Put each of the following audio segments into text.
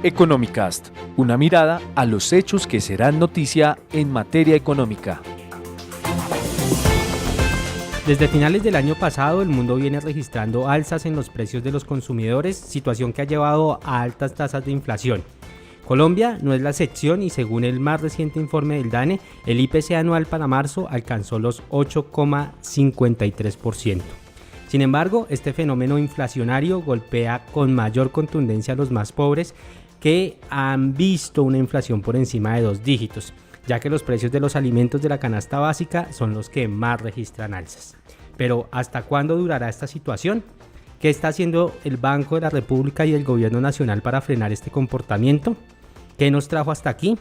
Economicast, una mirada a los hechos que serán noticia en materia económica. Desde finales del año pasado, el mundo viene registrando alzas en los precios de los consumidores, situación que ha llevado a altas tasas de inflación. Colombia no es la excepción y según el más reciente informe del DANE, el IPC anual para marzo alcanzó los 8,53%. Sin embargo, este fenómeno inflacionario golpea con mayor contundencia a los más pobres que han visto una inflación por encima de 2 dígitos, ya que los precios de los alimentos de la canasta básica son los que más registran alzas. Pero ¿hasta cuándo durará esta situación? ¿Qué está haciendo el Banco de la República y el Gobierno Nacional para frenar este comportamiento? ¿Qué nos trajo hasta aquí?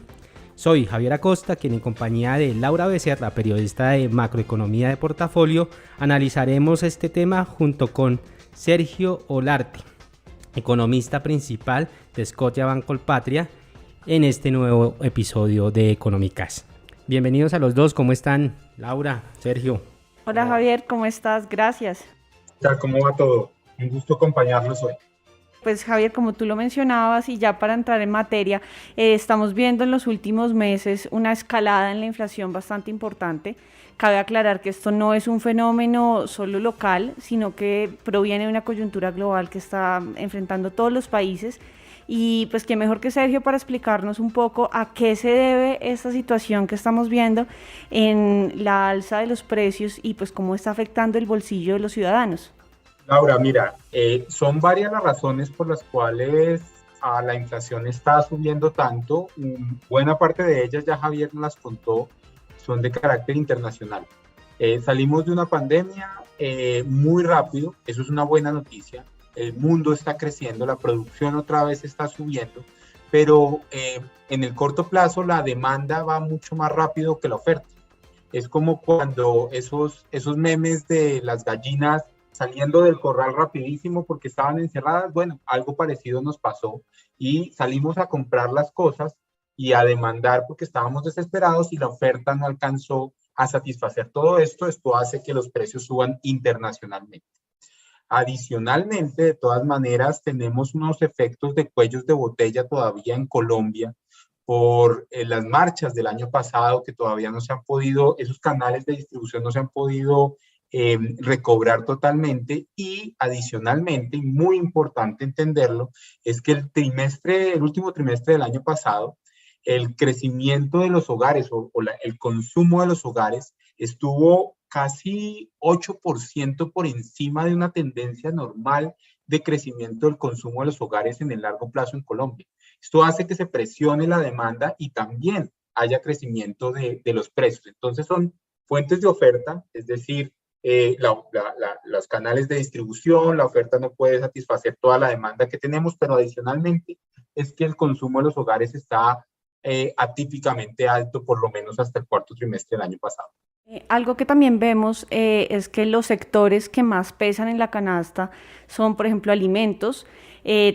Soy Javier Acosta, quien en compañía de Laura Becerra, periodista de Macroeconomía de Portafolio, analizaremos este tema junto con Sergio Olarte, economista principal de Scotiabank Colpatria, en este nuevo episodio de Economicast. Bienvenidos a los dos, ¿cómo están? Laura, Sergio. Hola Javier, ¿cómo estás? Gracias. ¿Cómo va todo? Un gusto acompañarlos hoy. Pues Javier, como tú lo mencionabas y ya para entrar en materia, estamos viendo en los últimos meses una escalada en la inflación bastante importante. Cabe aclarar que esto no es un fenómeno solo local, sino que proviene de una coyuntura global que está enfrentando todos los países. Y pues qué mejor que Sergio para explicarnos un poco a qué se debe esta situación que estamos viendo en la alza de los precios y pues cómo está afectando el bolsillo de los ciudadanos. Laura, mira, son varias las razones por las cuales la inflación está subiendo tanto. Buena parte de ellas, ya Javier nos las contó, son de carácter internacional. Salimos de una pandemia muy rápido, eso es una buena noticia. El mundo está creciendo, la producción otra vez está subiendo, pero en el corto plazo la demanda va mucho más rápido que la oferta. Es como cuando esos memes de las gallinas saliendo del corral rapidísimo porque estaban encerradas. Bueno, algo parecido nos pasó y salimos a comprar las cosas y a demandar porque estábamos desesperados y la oferta no alcanzó a satisfacer todo esto. Esto hace que los precios suban internacionalmente. Adicionalmente, de todas maneras, tenemos unos efectos de cuellos de botella todavía en Colombia por las marchas del año pasado que todavía no se han podido, esos canales de distribución no se han podido recobrar totalmente. Y adicionalmente, y muy importante entenderlo, es que el último trimestre del año pasado, el crecimiento de los hogares el consumo de los hogares estuvo casi 8% por encima de una tendencia normal de crecimiento del consumo de los hogares en el largo plazo en Colombia. Esto hace que se presione la demanda y también haya crecimiento de los precios. Entonces son fuentes de oferta, es decir, los canales de distribución, la oferta no puede satisfacer toda la demanda que tenemos, pero adicionalmente es que el consumo de los hogares está atípicamente alto, por lo menos hasta el cuarto trimestre del año pasado. Algo que también vemos es que los sectores que más pesan en la canasta son, por ejemplo, alimentos.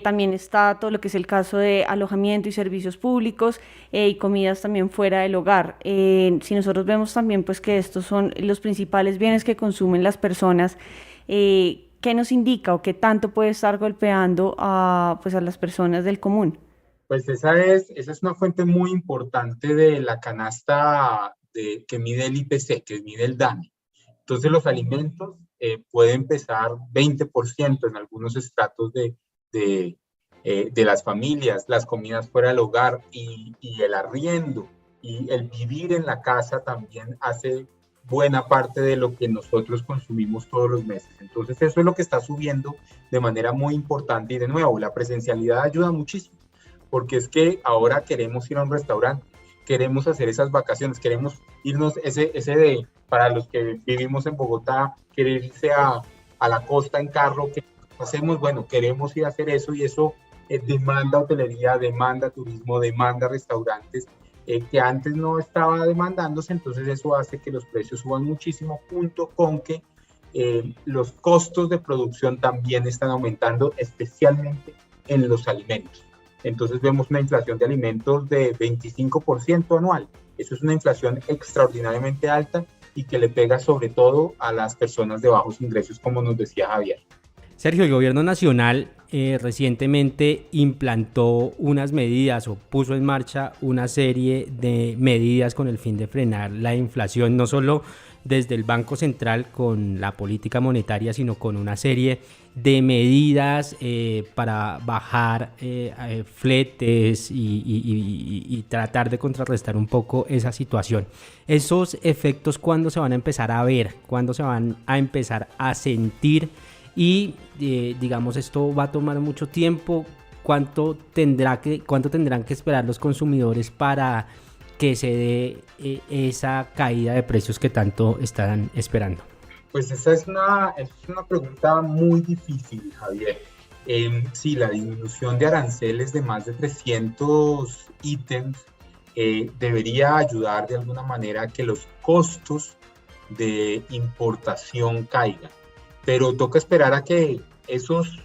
También está todo lo que es el caso de alojamiento y servicios públicos y comidas también fuera del hogar. Si nosotros vemos también pues que estos son los principales bienes que consumen las personas, ¿qué nos indica o qué tanto puede estar golpeando a las personas del común? Pues esa es una fuente muy importante de la canasta que mide el IPC, que mide el DANE. Entonces los alimentos pueden pesar 20% en algunos estratos de las familias, las comidas fuera del hogar y el arriendo y el vivir en la casa también hace buena parte de lo que nosotros consumimos todos los meses. Entonces eso es lo que está subiendo de manera muy importante y de nuevo, la presencialidad ayuda muchísimo porque es que ahora queremos ir a un restaurante, queremos hacer esas vacaciones, queremos irnos para los que vivimos en Bogotá, querer irse a la costa en carro, ¿qué hacemos? Bueno, queremos ir a hacer eso y eso demanda hotelería, demanda turismo, demanda restaurantes, que antes no estaba demandándose, entonces eso hace que los precios suban muchísimo, junto con que los costos de producción también están aumentando, especialmente en los alimentos. Entonces vemos una inflación de alimentos de 25% anual. Eso es una inflación extraordinariamente alta y que le pega sobre todo a las personas de bajos ingresos, como nos decía Javier. Sergio, el gobierno nacional recientemente implantó unas medidas o puso en marcha una serie de medidas con el fin de frenar la inflación, no solo desde el Banco Central con la política monetaria, sino con una serie de medidas para bajar fletes y tratar de contrarrestar un poco esa situación. Esos efectos, ¿cuándo se van a empezar a ver? ¿Cuándo se van a empezar a sentir? Y digamos, esto va a tomar mucho tiempo. ¿Cuánto tendrán que esperar los consumidores para que se dé esa caída de precios que tanto están esperando? Pues esa es una pregunta muy difícil, Javier. Sí, la disminución de aranceles de más de 300 ítems debería ayudar de alguna manera a que los costos de importación caigan. Pero toca esperar a que esos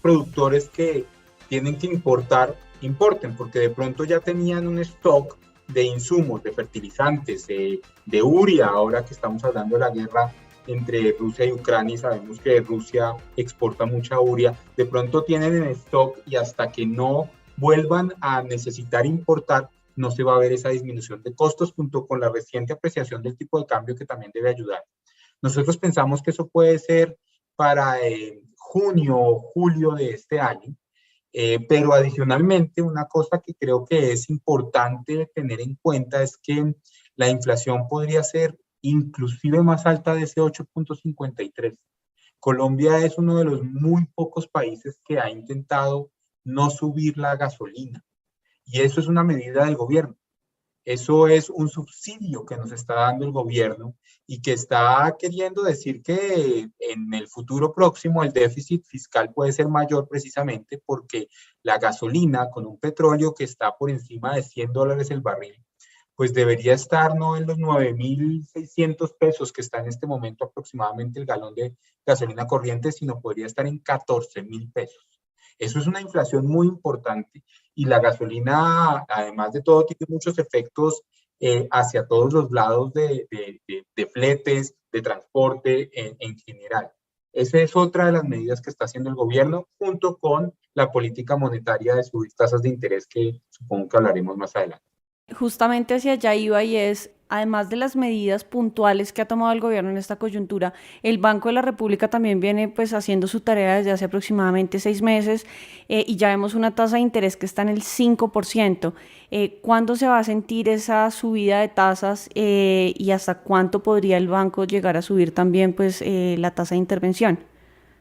productores que tienen que importen, porque de pronto ya tenían un stock de insumos, de fertilizantes, de urea, ahora que estamos hablando de la guerra entre Rusia y Ucrania y sabemos que Rusia exporta mucha urea, de pronto tienen en stock y hasta que no vuelvan a necesitar importar, no se va a ver esa disminución de costos junto con la reciente apreciación del tipo de cambio que también debe ayudar. Nosotros pensamos que eso puede ser para junio o julio de este año, pero adicionalmente una cosa que creo que es importante tener en cuenta es que la inflación podría ser inclusive más alta de ese 8.53. Colombia es uno de los muy pocos países que ha intentado no subir la gasolina y eso es una medida del gobierno. Eso es un subsidio que nos está dando el gobierno y que está queriendo decir que en el futuro próximo el déficit fiscal puede ser mayor precisamente porque la gasolina con un petróleo que está por encima de $100 el barril, pues debería estar no en los 9.600 pesos que está en este momento aproximadamente el galón de gasolina corriente, sino podría estar en 14.000 pesos. Eso es una inflación muy importante y la gasolina, además de todo, tiene muchos efectos hacia todos los lados de fletes, de transporte en general. Esa es otra de las medidas que está haciendo el gobierno junto con la política monetaria de subir tasas de interés que supongo que hablaremos más adelante. Justamente hacia allá iba y es, además de las medidas puntuales que ha tomado el gobierno en esta coyuntura, el Banco de la República también viene pues haciendo su tarea desde hace aproximadamente 6 meses y ya vemos una tasa de interés que está en el 5%. ¿Cuándo se va a sentir esa subida de tasas y hasta cuánto podría el banco llegar a subir también pues la tasa de intervención?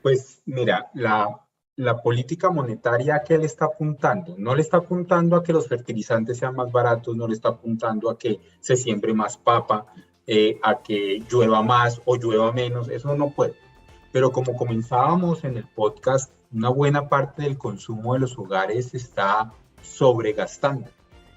Pues mira, la política monetaria que le está apuntando, no le está apuntando a que los fertilizantes sean más baratos, no le está apuntando a que se siembre más papa, a que llueva más o llueva menos, eso no puede. Pero como comenzábamos en el podcast, una buena parte del consumo de los hogares está sobregastando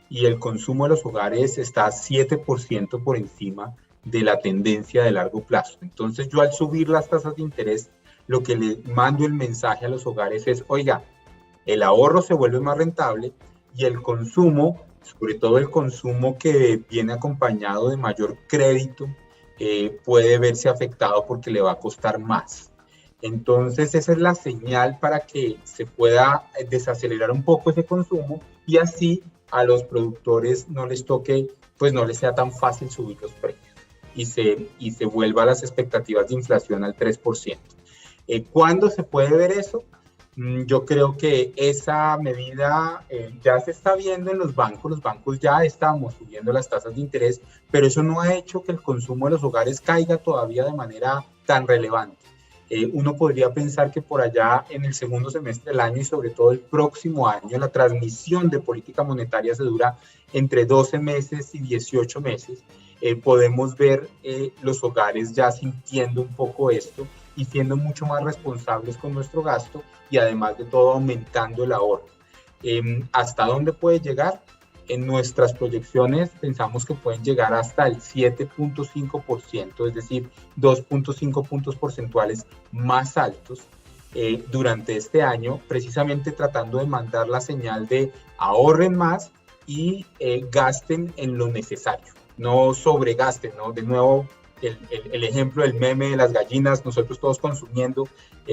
y el consumo de los hogares está 7% por encima de la tendencia de largo plazo. Entonces yo al subir las tasas de interés, lo que le mando el mensaje a los hogares es, oiga, el ahorro se vuelve más rentable y el consumo, sobre todo el consumo que viene acompañado de mayor crédito, puede verse afectado porque le va a costar más. Entonces esa es la señal para que se pueda desacelerar un poco ese consumo y así a los productores no les toque, pues no les sea tan fácil subir los precios y se vuelva las expectativas de inflación al 3%. ¿Cuándo se puede ver eso? Yo creo que esa medida ya se está viendo en los bancos ya estamos subiendo las tasas de interés, pero eso no ha hecho que el consumo de los hogares caiga todavía de manera tan relevante. Uno podría pensar que por allá en el segundo semestre del año y sobre todo el próximo año, la transmisión de política monetaria se dura entre 12 meses y 18 meses. Podemos ver los hogares ya sintiendo un poco esto y siendo mucho más responsables con nuestro gasto y además de todo aumentando el ahorro. ¿Hasta dónde puede llegar? En nuestras proyecciones pensamos que pueden llegar hasta el 7.5%, es decir, 2.5 puntos porcentuales más altos durante este año, precisamente tratando de mandar la señal de ahorren más y gasten en lo necesario, no sobregasten, ¿no? De nuevo, el ejemplo del meme de las gallinas, nosotros todos consumiendo,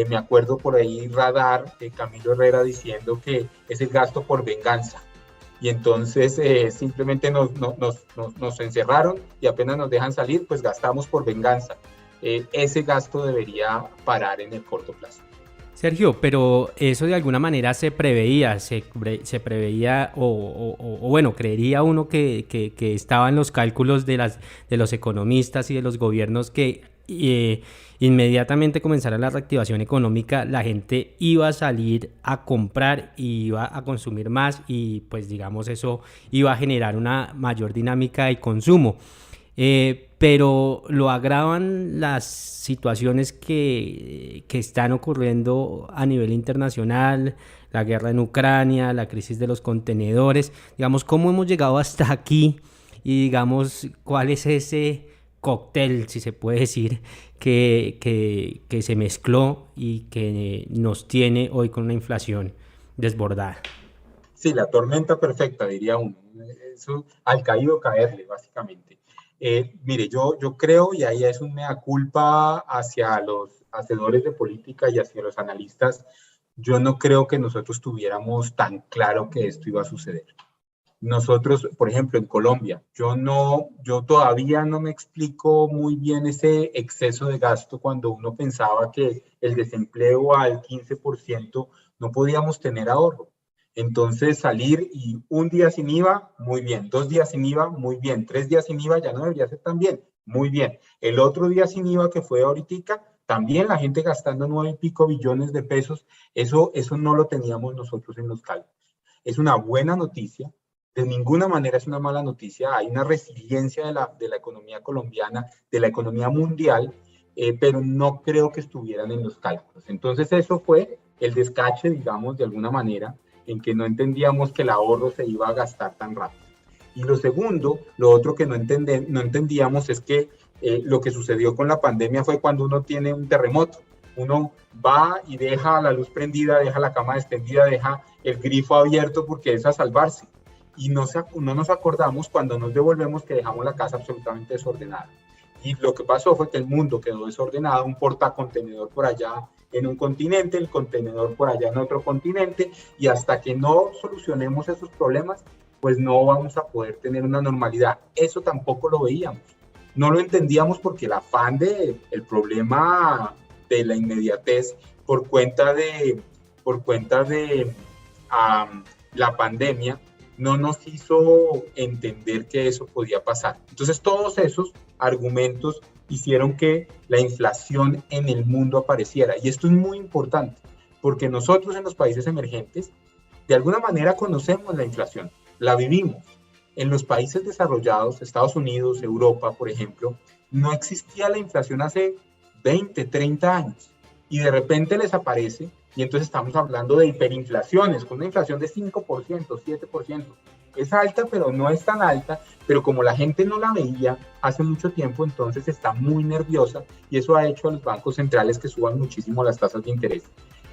me acuerdo por ahí Radar, Camilo Herrera diciendo que es el gasto por venganza. Y entonces simplemente nos encerraron y apenas nos dejan salir, pues gastamos por venganza. Ese gasto debería parar en el corto plazo. Sergio, pero eso de alguna manera se preveía, o bueno, creería uno que estaba en los cálculos de los economistas y de los gobiernos que inmediatamente comenzara la reactivación económica, la gente iba a salir a comprar y iba a consumir más y pues digamos eso iba a generar una mayor dinámica de consumo. Pero lo agravan las situaciones que están ocurriendo a nivel internacional, la guerra en Ucrania, la crisis de los contenedores, digamos, ¿cómo hemos llegado hasta aquí? Y digamos, ¿cuál es ese cóctel, si se puede decir, que se mezcló y que nos tiene hoy con una inflación desbordada? Sí, la tormenta perfecta, diría uno. Eso, al caído caerle, básicamente. Mire, yo creo, y ahí es un mea culpa hacia los hacedores de política y hacia los analistas, yo no creo que nosotros tuviéramos tan claro que esto iba a suceder. Nosotros, por ejemplo, en Colombia, yo todavía no me explico muy bien ese exceso de gasto cuando uno pensaba que el desempleo al 15% no podíamos tener ahorro. Entonces salir y un día sin IVA, muy bien. 2 días sin IVA, muy bien. 3 días sin IVA ya no debería ser tan bien, muy bien. El otro día sin IVA que fue ahorita, también la gente gastando 9 y pico billones de pesos, eso no lo teníamos nosotros en los cálculos. Es una buena noticia, de ninguna manera es una mala noticia, hay una resiliencia de la economía colombiana, de la economía mundial, pero no creo que estuvieran en los cálculos. Entonces eso fue el descache, digamos, de alguna manera, en que no entendíamos que el ahorro se iba a gastar tan rápido. Y lo otro que no entendíamos es que lo que sucedió con la pandemia fue cuando uno tiene un terremoto. Uno va y deja la luz prendida, deja la cama extendida, deja el grifo abierto porque es a salvarse. Y no nos acordamos cuando nos devolvemos que dejamos la casa absolutamente desordenada. Y lo que pasó fue que el mundo quedó desordenado, un portacontenedor por allá en un continente, el contenedor por allá en otro continente, y hasta que no solucionemos esos problemas, pues no vamos a poder tener una normalidad. Eso tampoco lo veíamos. No lo entendíamos porque el afán el problema de la inmediatez por cuenta de la pandemia no nos hizo entender que eso podía pasar. Entonces todos esos argumentos hicieron que la inflación en el mundo apareciera. Y esto es muy importante, porque nosotros en los países emergentes, de alguna manera conocemos la inflación, la vivimos. En los países desarrollados, Estados Unidos, Europa, por ejemplo, no existía la inflación hace 20, 30 años. Y de repente les aparece, y entonces estamos hablando de hiperinflaciones, con una inflación de 5%, 7%. Es alta, pero no es tan alta, pero como la gente no la veía hace mucho tiempo, entonces está muy nerviosa y eso ha hecho a los bancos centrales que suban muchísimo las tasas de interés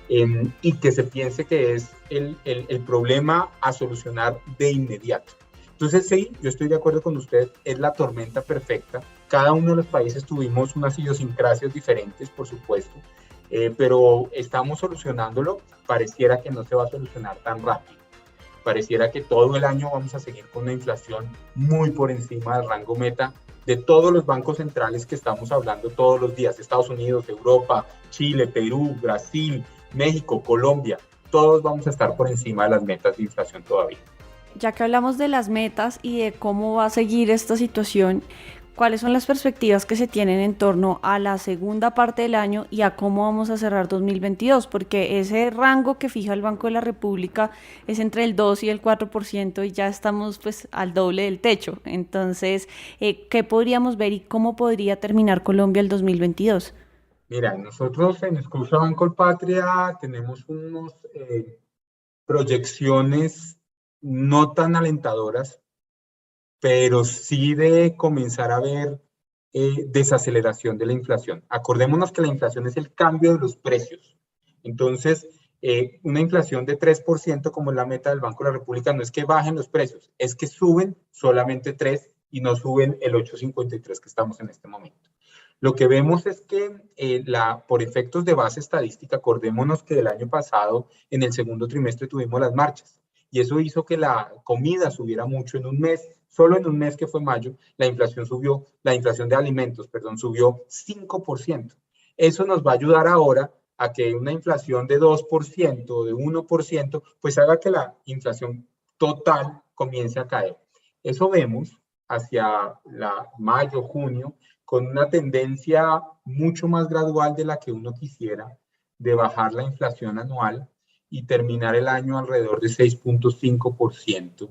y que se piense que es el problema a solucionar de inmediato. Entonces sí, yo estoy de acuerdo con usted, es la tormenta perfecta. Cada uno de los países tuvimos unas idiosincrasias diferentes, por supuesto, pero estamos solucionándolo. Pareciera que no se va a solucionar tan rápido. Pareciera que todo el año vamos a seguir con una inflación muy por encima del rango meta de todos los bancos centrales que estamos hablando todos los días. Estados Unidos, Europa, Chile, Perú, Brasil, México, Colombia. Todos vamos a estar por encima de las metas de inflación todavía. Ya que hablamos de las metas y de cómo va a seguir esta situación, ¿cuáles son las perspectivas que se tienen en torno a la segunda parte del año y a cómo vamos a cerrar 2022? Porque ese rango que fija el Banco de la República es entre el 2 y el 4% y ya estamos pues al doble del techo. Entonces, ¿qué podríamos ver y cómo podría terminar Colombia el 2022? Mira, nosotros en Exclusiva Bancolpatria tenemos unas proyecciones no tan alentadoras, pero sí de comenzar a ver desaceleración de la inflación. Acordémonos que la inflación es el cambio de los precios. Entonces, una inflación de 3%, como es la meta del Banco de la República, no es que bajen los precios, es que suben solamente 3 y no suben el 8,53 que estamos en este momento. Lo que vemos es que por efectos de base estadística, acordémonos que el año pasado, en el segundo trimestre, tuvimos las marchas y eso hizo que la comida subiera mucho en un mes. Solo en un mes que fue mayo, la inflación de alimentos, perdón, subió 5%. Eso nos va a ayudar ahora a que una inflación de 2%, de 1%, pues haga que la inflación total comience a caer. Eso vemos hacia mayo, junio, con una tendencia mucho más gradual de la que uno quisiera, de bajar la inflación anual y terminar el año alrededor de 6.5%,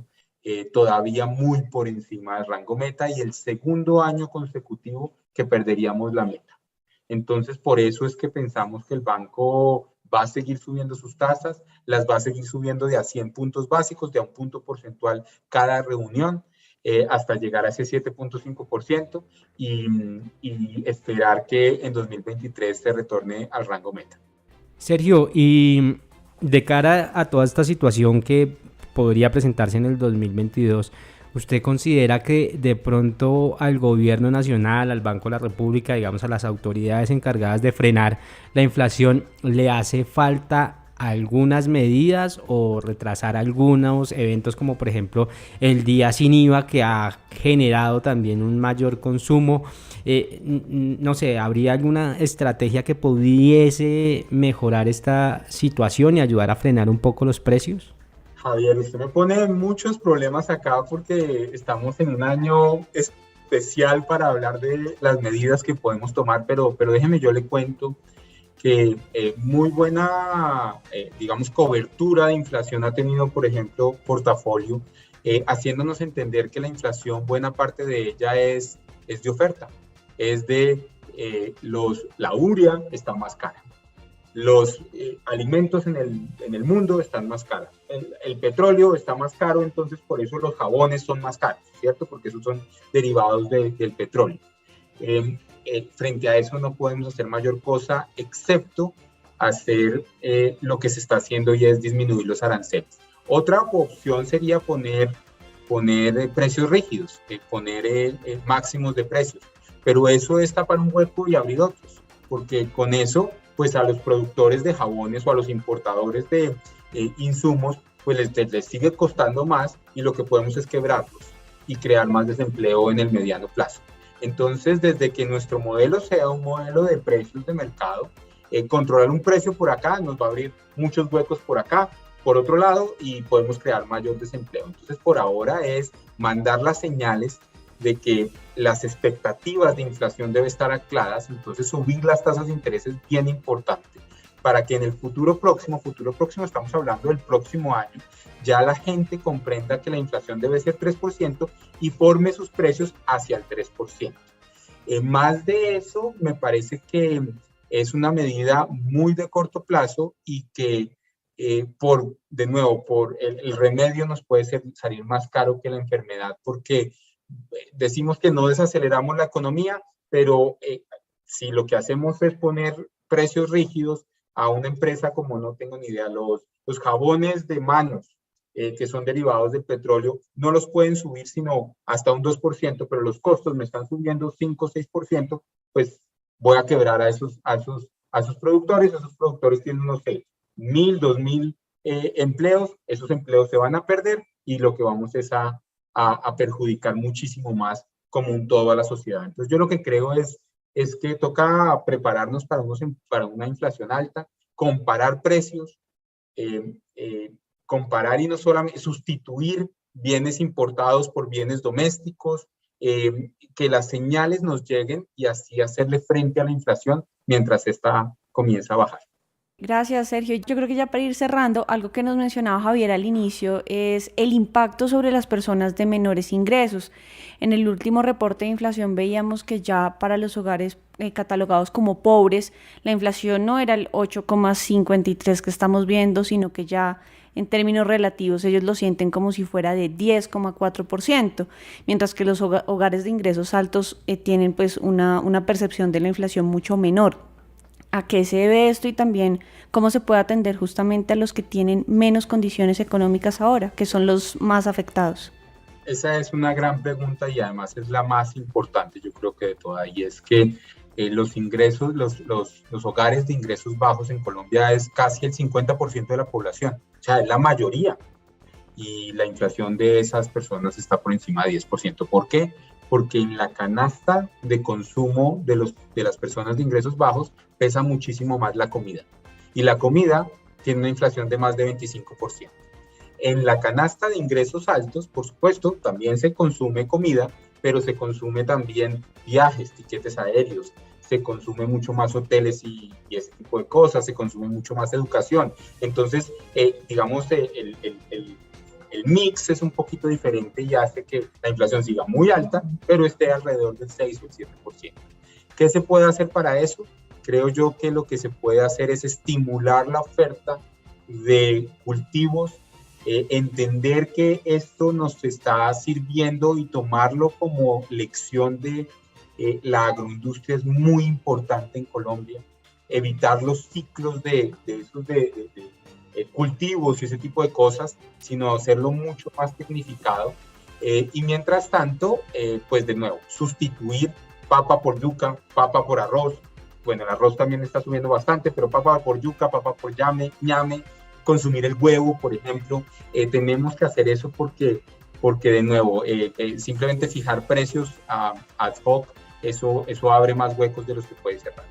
todavía muy por encima del rango meta y el segundo año consecutivo que perderíamos la meta. Entonces, por eso es que pensamos que el banco va a seguir subiendo sus tasas, las va a seguir subiendo de a 100 puntos básicos, de a un punto porcentual cada reunión, hasta llegar a ese 7.5% y esperar que en 2023 se retorne al rango meta. Sergio, y de cara a toda esta situación que podría presentarse en el 2022, ¿usted considera que de pronto al gobierno nacional, al Banco de la República, digamos a las autoridades encargadas de frenar la inflación, le hace falta algunas medidas o retrasar algunos eventos como por ejemplo el día sin IVA que ha generado también un mayor consumo? No sé, ¿habría alguna estrategia que pudiese mejorar esta situación y ayudar a frenar un poco los precios? Javier, usted me pone muchos problemas acá porque estamos en un año especial para hablar de las medidas que podemos tomar, pero déjeme yo le cuento que muy buena, digamos, cobertura de inflación ha tenido, por ejemplo, Portafolio, haciéndonos entender que la inflación, buena parte de ella es de oferta, es de la urea está más cara. Los alimentos en el mundo están más caros. El petróleo está más caro, entonces por eso los jabones son más caros, ¿cierto? Porque esos son derivados del petróleo. Frente a eso no podemos hacer mayor cosa excepto hacer lo que se está haciendo y es disminuir los aranceles. Otra opción sería poner precios rígidos, poner máximos de precios, pero eso es tapar un hueco y abrir otros, porque con eso pues a los productores de jabones o a los importadores de insumos, pues les sigue costando más y lo que podemos es quebrarlos y crear más desempleo en el mediano plazo. Entonces, desde que nuestro modelo sea un modelo de precios de mercado, controlar un precio por acá nos va a abrir muchos huecos por acá, por otro lado, y podemos crear mayor desempleo. Entonces, por ahora es mandar las señales de que las expectativas de inflación deben estar ancladas, entonces subir las tasas de interés es bien importante para que en el futuro próximo, estamos hablando del próximo año, ya la gente comprenda que la inflación debe ser 3% y forme sus precios hacia el 3%. Más de eso, me parece que es una medida muy de corto plazo y que por el remedio nos puede salir más caro que la enfermedad, porque decimos que no desaceleramos la economía, pero si lo que hacemos es poner precios rígidos a una empresa como no tengo ni idea, los jabones de manos que son derivados del petróleo, no los pueden subir sino hasta un 2%, pero los costos me están subiendo 5 o 6%, pues voy a quebrar a esos productores. Esos productores tienen, no sé, 1,000, 2,000 empleos, esos empleos se van a perder y lo que vamos es a perjudicar muchísimo más como un todo a la sociedad. Entonces yo lo que creo es que toca prepararnos para una inflación alta, comparar precios, comparar y no solamente sustituir bienes importados por bienes domésticos, que las señales nos lleguen y así hacerle frente a la inflación mientras esta comienza a bajar. Gracias, Sergio. Yo creo que ya para ir cerrando, algo que nos mencionaba Javier al inicio es el impacto sobre las personas de menores ingresos. En el último reporte de inflación veíamos que ya para los hogares catalogados como pobres, la inflación no era el 8,53 que estamos viendo, sino que ya en términos relativos ellos lo sienten como si fuera de 10,4%, mientras que los hogares de ingresos altos tienen pues una percepción de la inflación mucho menor. ¿A qué se debe esto y también cómo se puede atender justamente a los que tienen menos condiciones económicas ahora, que son los más afectados? Esa es una gran pregunta y además es la más importante, yo creo que de todas, y es que los ingresos, los hogares de ingresos bajos en Colombia es casi el 50% de la población, o sea, es la mayoría. Y la inflación de esas personas está por encima de 10%. ¿Por qué? Porque en la canasta de consumo de las personas de ingresos bajos pesa muchísimo más la comida. Y la comida tiene una inflación de más de 25%. En la canasta de ingresos altos, por supuesto, también se consume comida, pero se consume también viajes, tiquetes aéreos, se consume mucho más hoteles y ese tipo de cosas, se consume mucho más educación. Entonces, digamos, el mix es un poquito diferente y hace que la inflación siga muy alta, pero esté alrededor del 6 o el 7%. ¿Qué se puede hacer para eso? Creo yo que lo que se puede hacer es estimular la oferta de cultivos, entender que esto nos está sirviendo y tomarlo como lección de la agroindustria es muy importante en Colombia, evitar los ciclos de cultivos y ese tipo de cosas, sino hacerlo mucho más tecnificado. Y mientras tanto, pues de nuevo, sustituir papa por yuca, papa por arroz. Bueno, el arroz también está subiendo bastante, pero papa por yuca, papa por ñame, consumir el huevo, por ejemplo. Tenemos que hacer eso porque de nuevo, simplemente fijar precios ad hoc, eso abre más huecos de los que puede cerrar.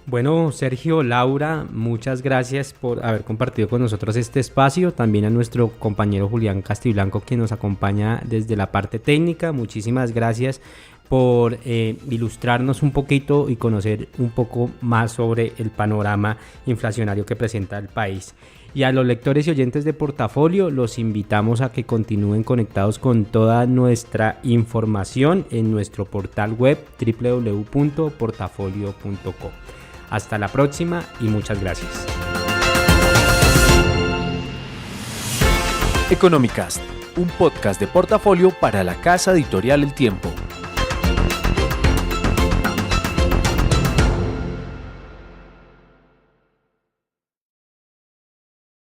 Bueno, Sergio, Laura, muchas gracias por haber compartido con nosotros este espacio. También a nuestro compañero Julián Castiblanco, que nos acompaña desde la parte técnica. Muchísimas gracias por ilustrarnos un poquito y conocer un poco más sobre el panorama inflacionario que presenta el país. Y a los lectores y oyentes de Portafolio los invitamos a que continúen conectados con toda nuestra información en nuestro portal web www.portafolio.co. Hasta la próxima y muchas gracias. Economicast, un podcast de Portafolio para la casa editorial El Tiempo.